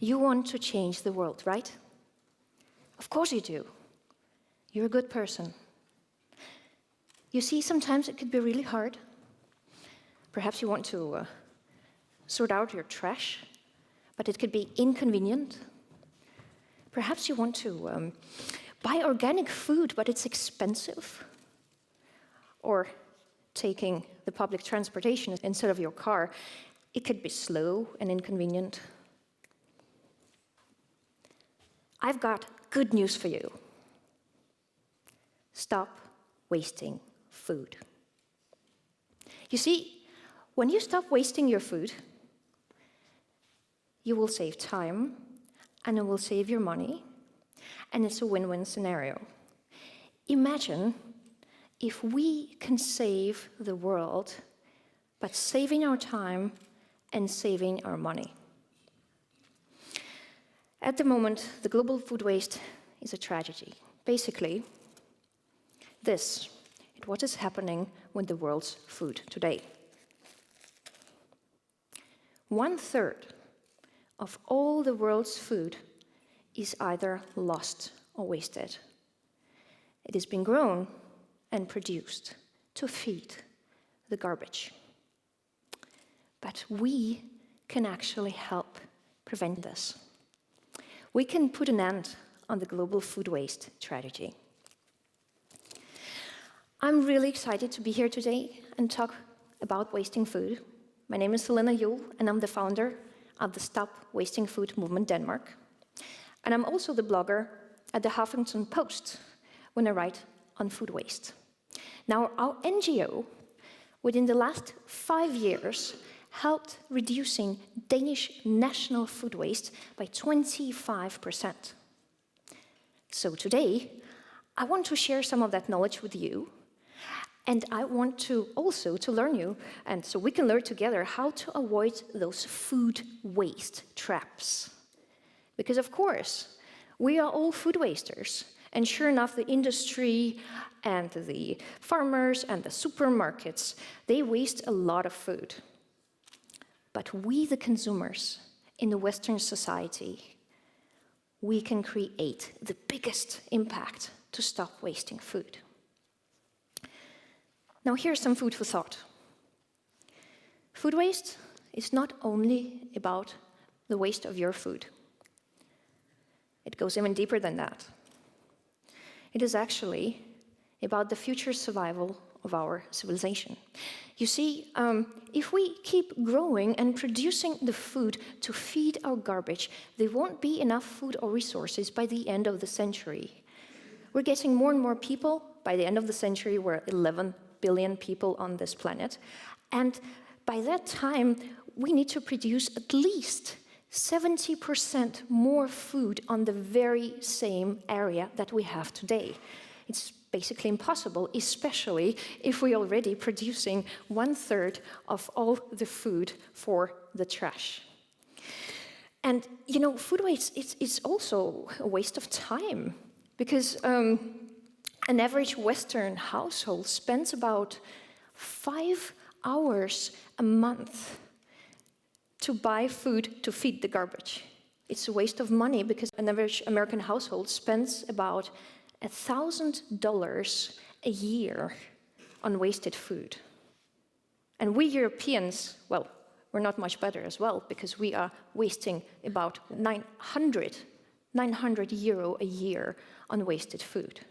You want to change the world, right? Of course you do. You're a good person. You see, sometimes it could be really hard. Perhaps you want to sort out your trash, but it could be inconvenient. Perhaps you want to buy organic food, but it's expensive. Or taking the public transportation instead of your car, it could be slow and inconvenient. I've got good news for you. Stop wasting food. You see, when you stop wasting your food, you will save time, and it will save your money, and it's a win-win scenario. Imagine if we can save the world by saving our time and saving our money. At the moment, the global food waste is a tragedy. Basically, this is what is happening with the world's food today. 1/3 of all the world's food is either lost or wasted. It has been grown and produced to feed the garbage. But we can actually help prevent this. We can put an end on the global food waste tragedy. I'm really excited to be here today and talk about wasting food. My name is Selina Juul, and I'm the founder of the Stop Wasting Food movement Denmark. And I'm also the blogger at the Huffington Post when I write on food waste. Now, our NGO, within the last 5 years, helped reducing Danish national food waste by 25%. So today, I want to share some of that knowledge with you, and I want to also to learn you, and so we can learn together how to avoid those food waste traps. Because of course, we are all food wasters, and sure enough, the industry and the farmers and the supermarkets, they waste a lot of food. But we, the consumers in the Western society, we can create the biggest impact to stop wasting food. Now here's some food for thought. Food waste is not only about the waste of your food. It goes even deeper than that. It is actually about the future survival of our civilization. You see, if we keep growing and producing the food to feed our garbage, there won't be enough food or resources by the end of the century. We're getting more and more people. By the end of the century, we're 11 billion people on this planet. And by that time, we need to produce at least 70% more food on the very same area that we have today. It's basically impossible, especially if we're already producing 1/3 of all the food for the trash. And, you know, food waste is also a waste of time, because an average Western household spends about 5 hours a month to buy food to feed the garbage. It's a waste of money because an average American household spends about $1,000 a year on wasted food. And we Europeans, well, we're not much better as well, because we are wasting about 900 euro a year on wasted food.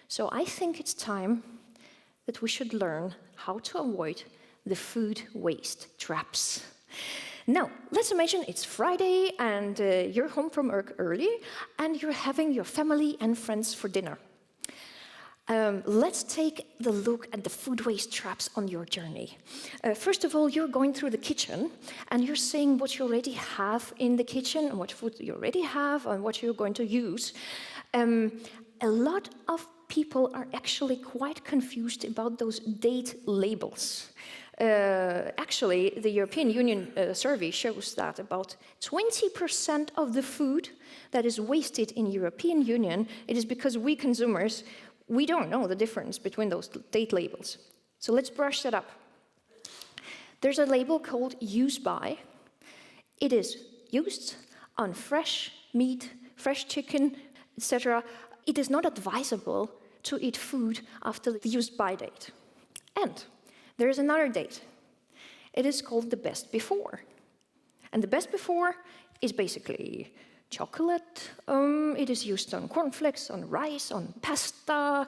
So I think it's time that we should learn how to avoid the food waste traps. Now, let's imagine it's Friday and you're home from work early and you're having your family and friends for dinner. Let's take the look at the food waste traps on your journey. First of all, you're going through the kitchen and you're seeing what you already have in the kitchen and what food you already have and what you're going to use. A lot of people are actually quite confused about those date labels. Actually, the European Union survey shows that about 20% of the food that is wasted in European Union, it is because we consumers, we don't know the difference between those date labels. So let's brush that up. There's a label called use by. It is used on fresh meat, fresh chicken, etc., it is not advisable to eat food after the use-by date. And there is another date. It is called the best before. And the best before is basically chocolate. It is used on cornflakes, on rice, on pasta.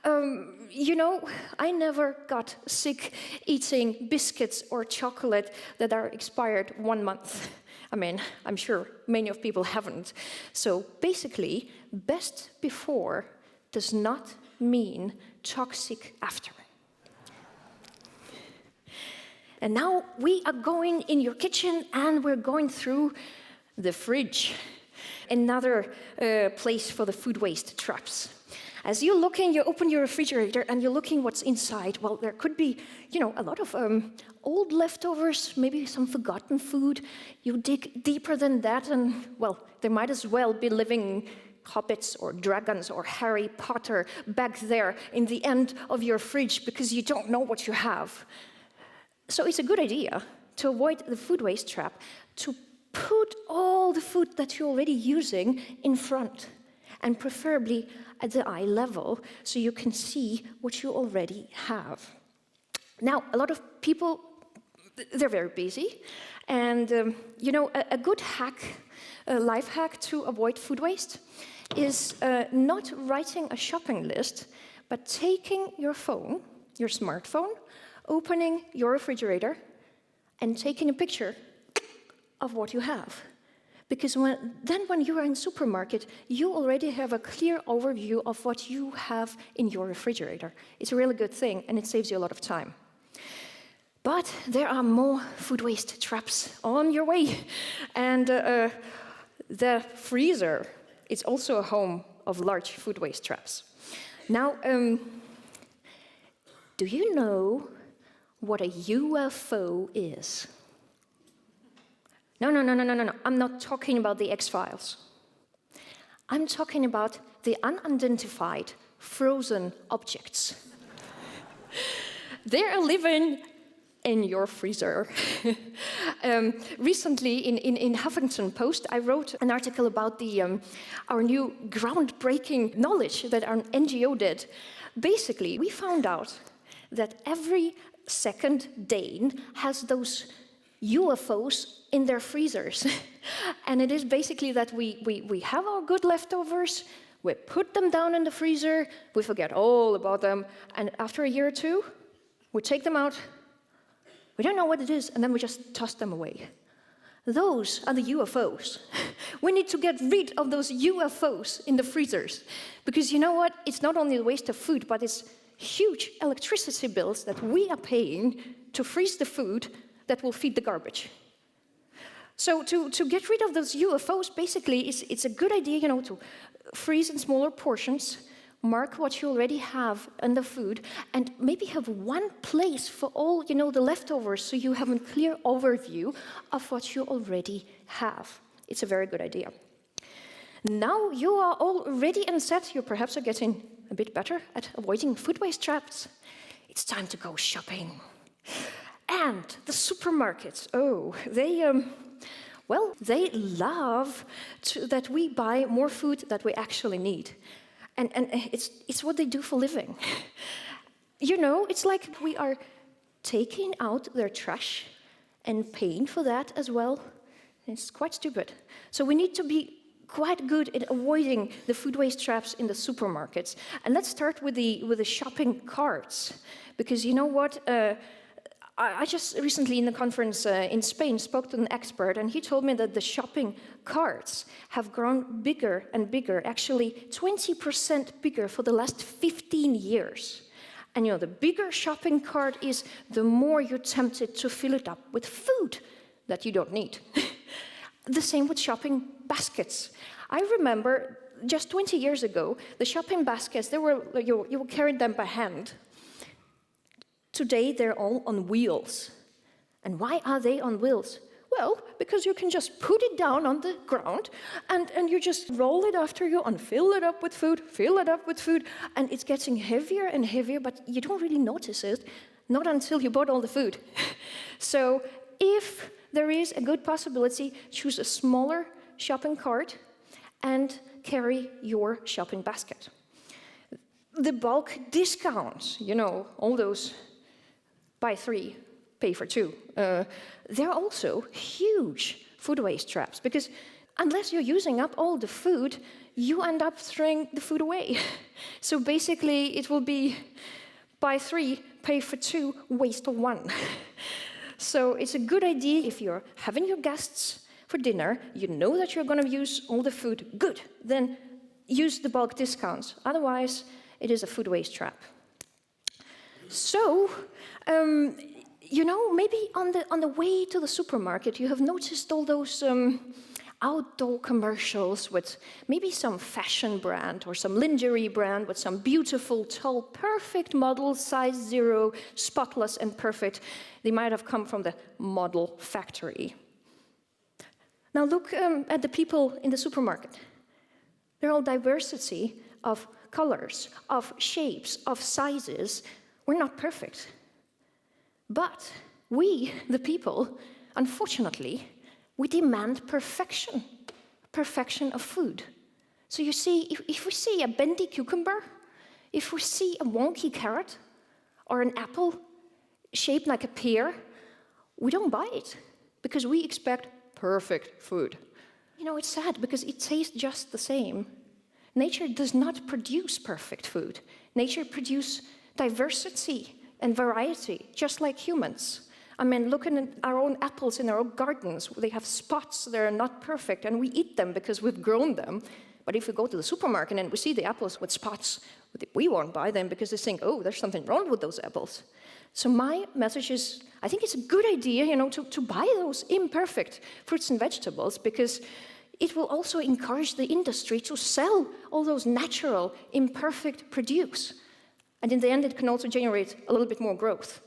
I never got sick eating biscuits or chocolate that are expired 1 month. I mean, I'm sure many of people haven't. So basically, best before does not mean toxic after. And now we are going in your kitchen and we're going through the fridge. Another place for the food waste traps. As you open your refrigerator and you're looking what's inside. Well, there could be, a lot of old leftovers, maybe some forgotten food. You dig deeper than that and, well, there might as well be living hobbits or dragons or Harry Potter back there in the end of your fridge because you don't know what you have. So it's a good idea to avoid the food waste trap, to put all the food that you're already using in front, and preferably at the eye level, so you can see what you already have. Now, a lot of people, they're very busy, and a good hack, a life hack to avoid food waste is not writing a shopping list, but taking your phone, your smartphone, opening your refrigerator, and taking a picture of what you have. Because when you are in the supermarket, you already have a clear overview of what you have in your refrigerator. It's a really good thing, and it saves you a lot of time. But there are more food waste traps on your way. And the freezer is also a home of large food waste traps. Now, do you know what a UFO is? No. I'm not talking about the X-Files. I'm talking about the unidentified frozen objects. They are living in your freezer. Recently, in Huffington Post, I wrote an article about our new groundbreaking knowledge that our NGO did. Basically, we found out that every second Dane has those UFOs in their freezers. And it is basically that we have our good leftovers, we put them down in the freezer, we forget all about them, and after a year or two, we take them out, we don't know what it is, and then we just toss them away. Those are the UFOs. We need to get rid of those UFOs in the freezers. Because you know what? It's not only the waste of food, but it's huge electricity bills that we are paying to freeze the food that will feed the garbage. So to get rid of those UFOs, basically, it's a good idea, to freeze in smaller portions, mark what you already have in the food, and maybe have one place for all, the leftovers, so you have a clear overview of what you already have. It's a very good idea. Now you are all ready and set. You perhaps are getting a bit better at avoiding food waste traps. It's time to go shopping. And the supermarkets, they love that we buy more food that we actually need. And it's what they do for living. It's like we are taking out their trash and paying for that as well. It's quite stupid. So we need to be quite good at avoiding the food waste traps in the supermarkets. And let's start with the shopping carts. Because you know what? I just recently in the conference in Spain spoke to an expert, and he told me that the shopping carts have grown bigger and bigger, actually 20% bigger for the last 15 years. And the bigger shopping cart is, the more you're tempted to fill it up with food that you don't need. The same with shopping baskets. I remember just 20 years ago, the shopping baskets, you carried them by hand. Today, they're all on wheels. And why are they on wheels? Well, because you can just put it down on the ground, and you just roll it after you and fill it up with food, and it's getting heavier and heavier, but you don't really notice it, not until you bought all the food. So if there is a good possibility, choose a smaller shopping cart and carry your shopping basket. The bulk discounts, all those buy 3, pay for 2, they're also huge food waste traps, because unless you're using up all the food, you end up throwing the food away. So basically, it will be buy 3, pay for 2, waste 1. So it's a good idea if you're having your guests for dinner, you know that you're going to use all the food, good, then use the bulk discounts. Otherwise, it is a food waste trap. So, maybe on the way to the supermarket, you have noticed all those outdoor commercials with maybe some fashion brand or some lingerie brand with some beautiful, tall, perfect model, size 0, spotless and perfect. They might have come from the model factory. Now look at the people in the supermarket. They're all diversity of colors, of shapes, of sizes. We're not perfect. But we, the people, unfortunately, we demand perfection, perfection of food. So you see, if we see a bendy cucumber, if we see a wonky carrot, or an apple shaped like a pear, we don't buy it, because we expect perfect food. It's sad, because it tastes just the same. Nature does not produce perfect food. Nature produces diversity and variety, just like humans. I mean, looking at our own apples in our own gardens, they have spots that are not perfect, and we eat them because we've grown them. But if we go to the supermarket and we see the apples with spots, we won't buy them because they think, oh, there's something wrong with those apples. So my message is, I think it's a good idea, to buy those imperfect fruits and vegetables, because it will also encourage the industry to sell all those natural, imperfect produce. And in the end, it can also generate a little bit more growth.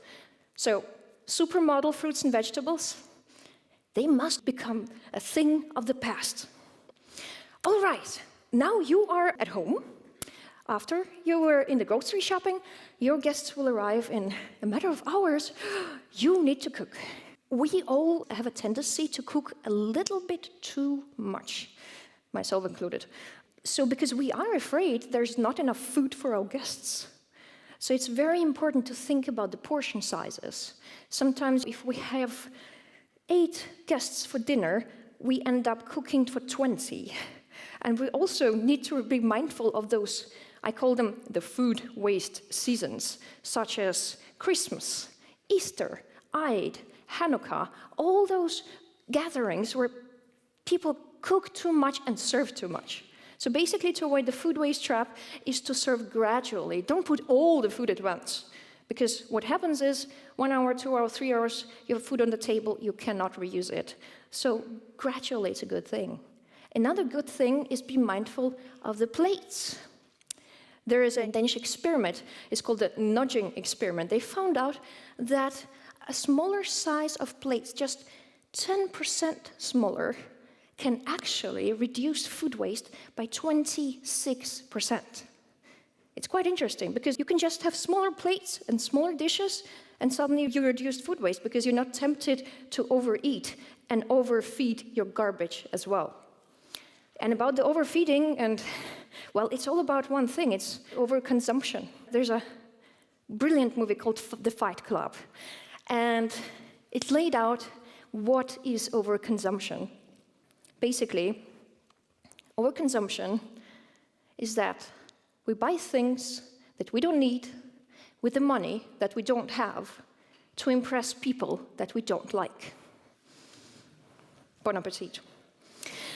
So supermodel fruits and vegetables, they must become a thing of the past. All right, now you are at home. After you were in the grocery shopping, your guests will arrive in a matter of hours. You need to cook. We all have a tendency to cook a little bit too much, myself included. So because we are afraid there's not enough food for our guests. So it's very important to think about the portion sizes. Sometimes if we have 8 guests for dinner, we end up cooking for 20. And we also need to be mindful of those, I call them the food waste seasons, such as Christmas, Easter, Eid, Hanukkah, all those gatherings where people cook too much and serve too much. So basically, to avoid the food waste trap is to serve gradually. Don't put all the food at once. Because what happens is 1 hour, 2 hours, 3 hours, you have food on the table, you cannot reuse it. So gradually, it's a good thing. Another good thing is be mindful of the plates. There is a Danish experiment, it's called the nudging experiment. They found out that a smaller size of plates, just 10% smaller, can actually reduce food waste by 26%. It's quite interesting, because you can just have smaller plates and smaller dishes, and suddenly you reduce food waste because you're not tempted to overeat and overfeed your garbage as well. And about the overfeeding, it's all about one thing, it's overconsumption. There's a brilliant movie called The Fight Club, and it laid out what is overconsumption. Basically, overconsumption is that we buy things that we don't need with the money that we don't have to impress people that we don't like. Bon appetit.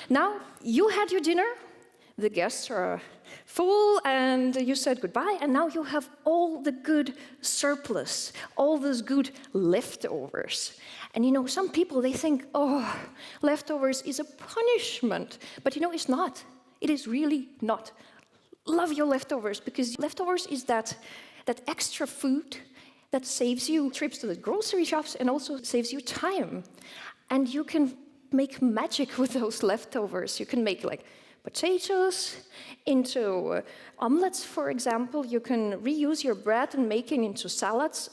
Now, you had your dinner, the guests are full, and you said goodbye, and now you have all the good surplus, all those good leftovers. And some people, they think, oh, leftovers is a punishment. But it's not. It is really not. Love your leftovers, because leftovers is that extra food that saves you trips to the grocery shops and also saves you time. And you can make magic with those leftovers. You can make potatoes into omelets, for example. You can reuse your bread and make it into salads,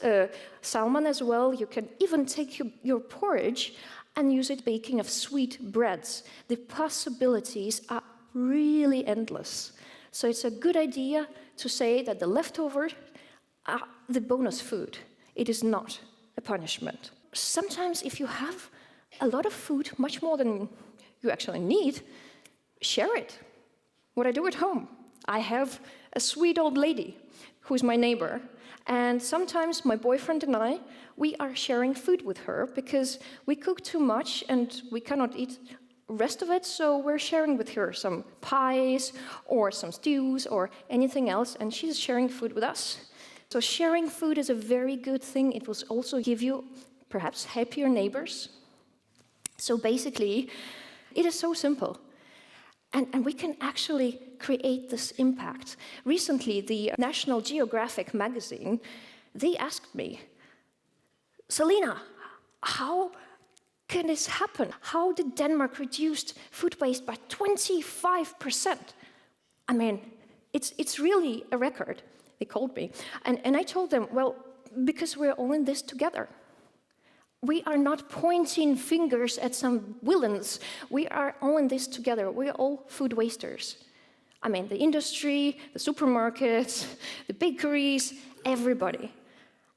salmon as well. You can even take your porridge and use it baking of sweet breads. The possibilities are really endless. So it's a good idea to say that the leftovers are the bonus food. It is not a punishment. Sometimes if you have a lot of food, much more than you actually need, share it. What I do at home, I have a sweet old lady who's my neighbor, and sometimes my boyfriend and I, we are sharing food with her because we cook too much and we cannot eat the rest of it, so we're sharing with her some pies or some stews or anything else, and she's sharing food with us. So sharing food is a very good thing. It will also give you perhaps happier neighbors. So basically, it is so simple. And we can actually create this impact. Recently, the National Geographic magazine, they asked me, Selina, how can this happen? How did Denmark reduce food waste by 25%? I mean, it's really a record. They called me. And I told them, well, because we're all in this together. We are not pointing fingers at some villains. We are all in this together. We are all food wasters. I mean, the industry, the supermarkets, the bakeries, everybody.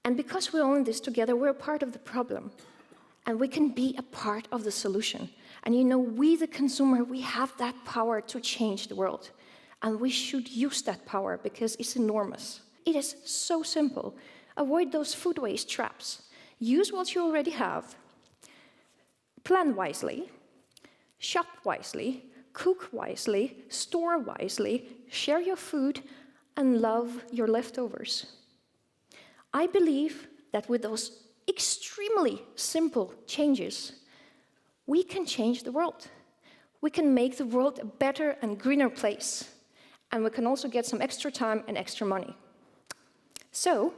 And because we're all in this together, we're a part of the problem. And we can be a part of the solution. And you know, we, the consumer, we have that power to change the world. And we should use that power because it's enormous. It is so simple. Avoid those food waste traps. Use what you already have. Plan wisely. Shop wisely. Cook wisely. Store wisely. Share your food and love your leftovers. I believe that with those extremely simple changes, we can change the world. We can make the world a better and greener place. And we can also get some extra time and extra money. So,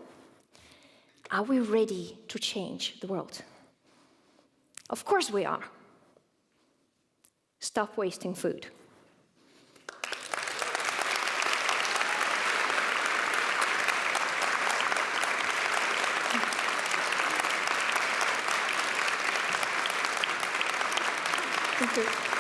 are we ready to change the world? Of course we are. Stop wasting food. Thank you.